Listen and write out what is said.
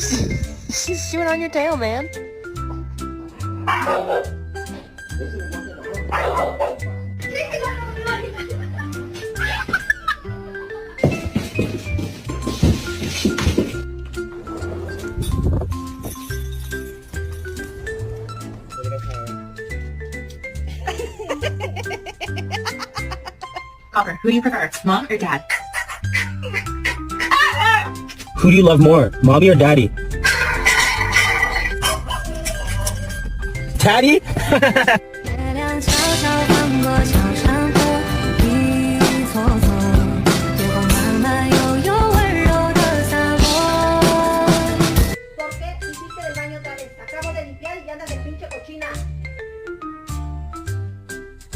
She's chewing on your tail, man. Copper, who do you prefer, mom or dad? Who do you love more, mommy or daddy? Daddy?